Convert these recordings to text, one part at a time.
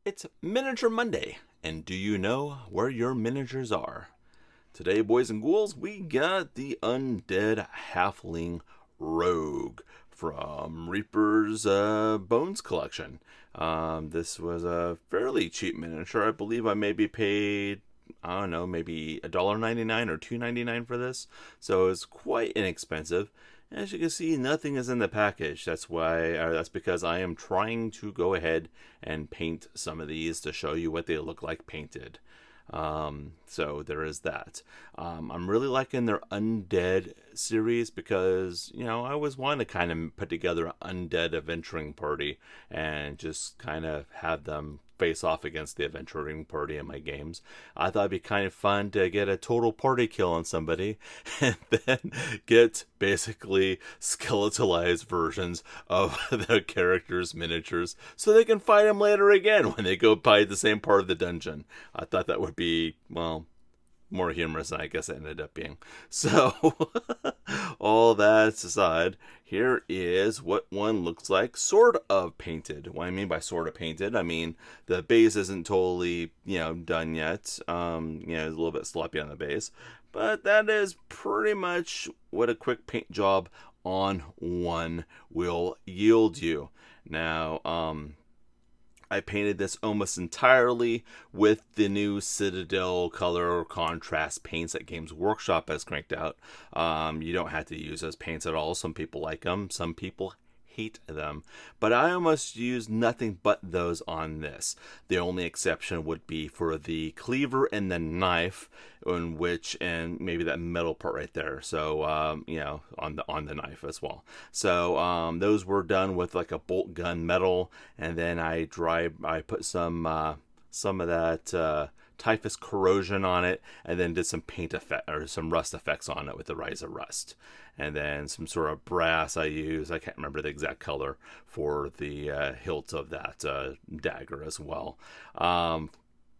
It's Miniature Monday, and do you know where your miniatures are? Today, boys and ghouls, we got the Undead Halfling Rogue from Reaper's Bones collection. This was a fairly cheap miniature. I believe I maybe paid, I don't know, maybe $1.99 or $2.99 for this. So it's quite inexpensive. As you can see, nothing is in the package. That's because I am trying to go ahead and paint some of these to show you what they look like painted. So there is that. I'm really liking their Undead series because, I always want to kind of put together an Undead adventuring party and just kind of have them face off against the adventuring party in my games. I thought it'd be kind of fun to get a total party kill on somebody and then get basically skeletalized versions of the characters' miniatures so they can fight them later again when they go by the same part of the dungeon. I thought that would be, well, more humorous than I guess it ended up being. So, all that aside, here is what one looks like sort of painted. What I mean by sort of painted, I mean the base isn't totally, done yet. It's a little bit sloppy on the base. But that is pretty much what a quick paint job on one will yield you. Now, I painted this almost entirely with the new Citadel color contrast paints that Games Workshop has cranked out. You don't have to use those paints at all. Some people like them. Some people hate them. But I almost use nothing but those on this. The only exception would be for the cleaver and the knife, and maybe that metal part right there. So on the knife as well. So those were done with like a bolt gun metal, and then I put some of that typhus corrosion on it, and then did some paint effect or some rust effects on it with the Rise of Rust, and then some sort of brass I can't remember the exact color for the hilt of that dagger as well.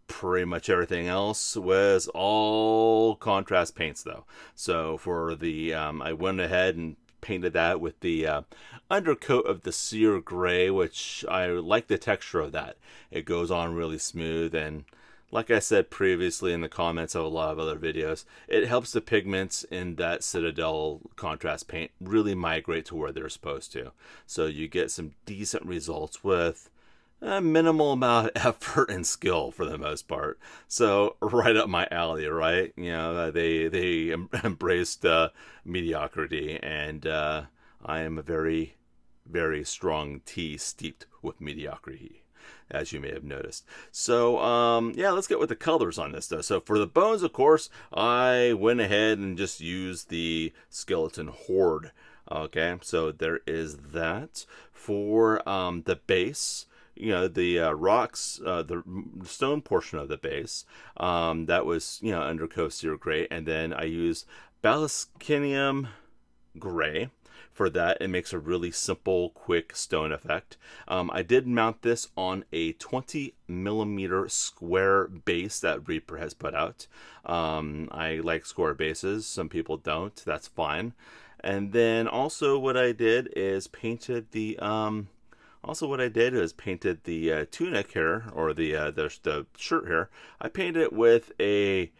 Pretty much everything else was all contrast paints though. So for the I went ahead and painted that with the undercoat of the Sear Gray, which I like the texture of that. It goes on really smooth, and like I said previously in the comments of a lot of other videos, it helps the pigments in that Citadel contrast paint really migrate to where they're supposed to. So you get some decent results with a minimal amount of effort and skill for the most part. So right up my alley, right? They embraced mediocrity, and I am a very, very strong tea steeped with mediocrity, as you may have noticed. So, let's get with the colors on this, though. So, for the bones, of course, I went ahead and just used the Skeleton Horde. Okay, so there is that. For the base, the rocks, the stone portion of the base, that was, undercoat Sear Gray, and then I used Balaskinium Gray. For that, it makes a really simple, quick stone effect. I did mount this on a 20 millimeter square base that Reaper has put out. I like square bases. Some people don't. That's fine. And then also what I did is painted the tunic here, or the shirt here. I painted it with a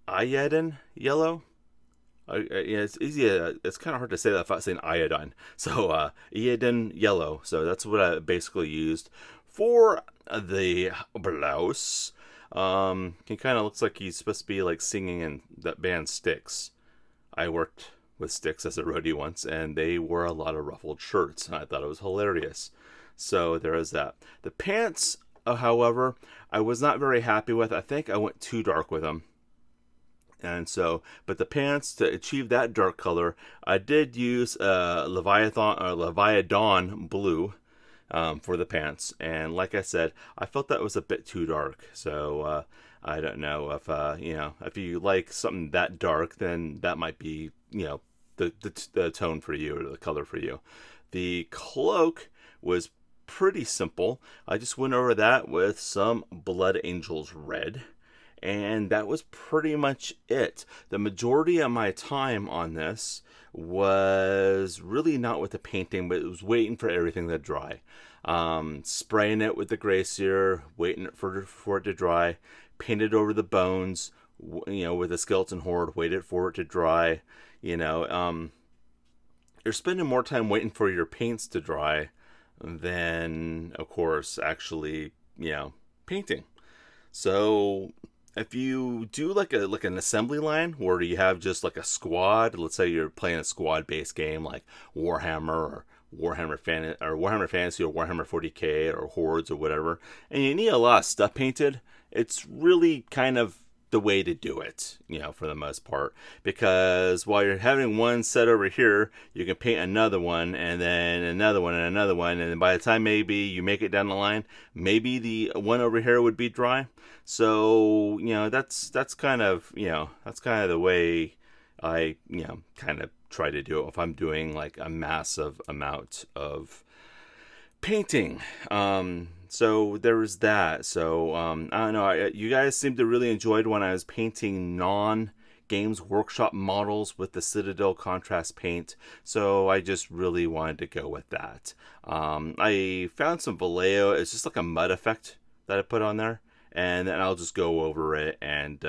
iodine yellow. It's easy. It's kind of hard to say that without saying iodine. So iodine yellow. So that's what I basically used for the blouse. He kind of looks like he's supposed to be like singing in that band Styx. I worked with Styx as a roadie once, and they wore a lot of ruffled shirts, and I thought it was hilarious. So there is that. The pants, however, I was not very happy with. I think I went too dark with them. And so, but the pants, to achieve that dark color, I did use Leviathan blue for the pants. And like I said, I felt that was a bit too dark. So I don't know if you like something that dark, then that might be the tone for you, or the color for you. The cloak was pretty simple. I just went over that with some Blood Angels red. And that was pretty much it. The majority of my time on this was really not with the painting, but it was waiting for everything to dry. spraying it with the gray sear, waiting for it to dry, painted over the bones, with a skeleton horde, waited for it to dry. You know, you're spending more time waiting for your paints to dry than, of course, actually, painting. So if you do like an assembly line where you have just like a squad, let's say you're playing a squad based game like Warhammer or Warhammer Fantasy or Warhammer 40k or Hordes or whatever, and you need a lot of stuff painted, it's really kind of the way to do it, for the most part. Because while you're having one set over here, you can paint another one, and then another one, and another one, and then by the time maybe you make it down the line, maybe the one over here would be dry. So, that's kind of, that's kind of the way I, kind of try to do it if I'm doing like a massive amount of painting. So there was that. So I don't know. You guys seemed to really enjoyed when I was painting Games Workshop models with the Citadel contrast paint. So I just really wanted to go with that. I found some Vallejo. It's just like a mud effect that I put on there. And then I'll just go over it and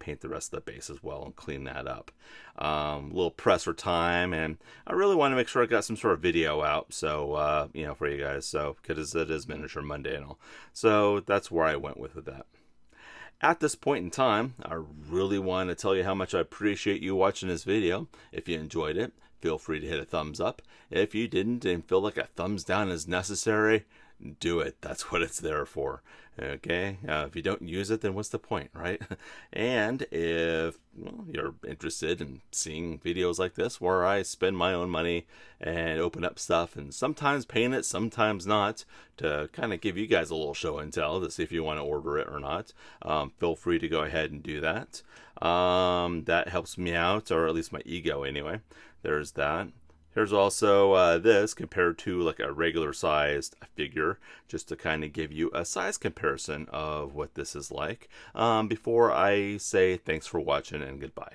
paint the rest of the base as well and clean that up. A little press for time, and I really want to make sure I got some sort of video out, so for you guys. So because it is Miniature Monday and all, so that's where I went with that. At this point in time, I really want to tell you how much I appreciate you watching this video. If you enjoyed it, feel free to hit a thumbs up. If you didn't and feel like a thumbs down is necessary, do it. That's what it's there for. Okay, if you don't use it, then what's the point, right? And if you're interested in seeing videos like this where I spend my own money and open up stuff and sometimes paint it, sometimes not, to kind of give you guys a little show and tell to see if you want to order it or not, feel free to go ahead and do that. That helps me out, or at least my ego anyway. There's that. Here's also this compared to like a regular sized figure, just to kind of give you a size comparison of what this is like, before I say thanks for watching and goodbye.